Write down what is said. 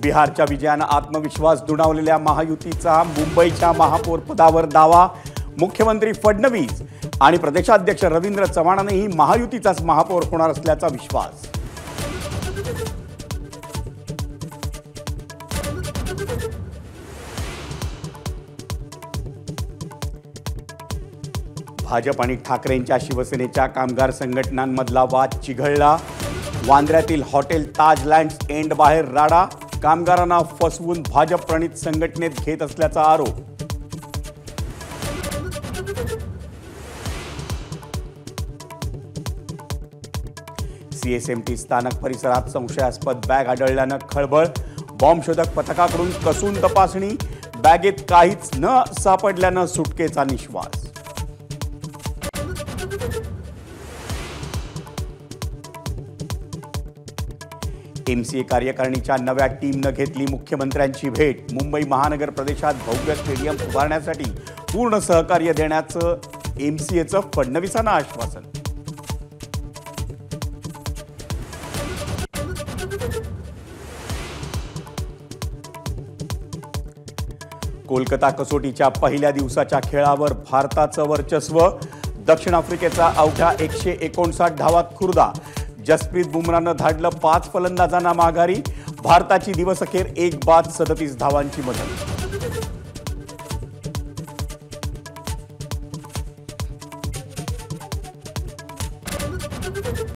बिहारच्या विजयानं आत्मविश्वास दुणावलेल्या महायुतीचा मुंबईच्या महापौर पदावर दावा। मुख्यमंत्री फडणवीस आणि प्रदेशाध्यक्ष रवींद्र चव्हाणांनीही महायुतीचाच महापौर होणार असल्याचा विश्वास। भाजप आणि ठाकरेंच्या शिवसेनेच्या कामगार संघटनांमधला वाद चिघळला। वांद्र्यातील हॉटेल ताज लँड्स एंड बाहेर राडा। कामगारांना फसवून भाजप प्रणित संघटनेत घेत असल्याचा आरोप। सीएसएमटी स्थानक परिसरात संशयास्पद बॅग आढळल्यानं खळबळ। बॉम्बशोधक पथकाकडून कसून तपासणी। बॅगेत काहीच न सापडल्यानं सुटकेचा निश्वास। एमसीए कार्यकारिणीच्या नव्या टीमनं घेतली मुख्यमंत्र्यांची भेट। मुंबई महानगर प्रदेशात भव्य स्टेडियम उभारण्यासाठी पूर्ण सहकार्य देण्याचं एमसीएचं फडणवीसांना आश्वासन। कोलकाता कसोटीच्या पहिल्या दिवसाच्या खेळावर भारताचं वर्चस्व। दक्षिण आफ्रिकेचा अवघ्या 159 धावात खुर्दा। जसप्रीत बुमराहनं धाडलं 5 फलंदाजांना माघारी। भारताची दिवसअखेर एक बाद 37 धावांची मदत।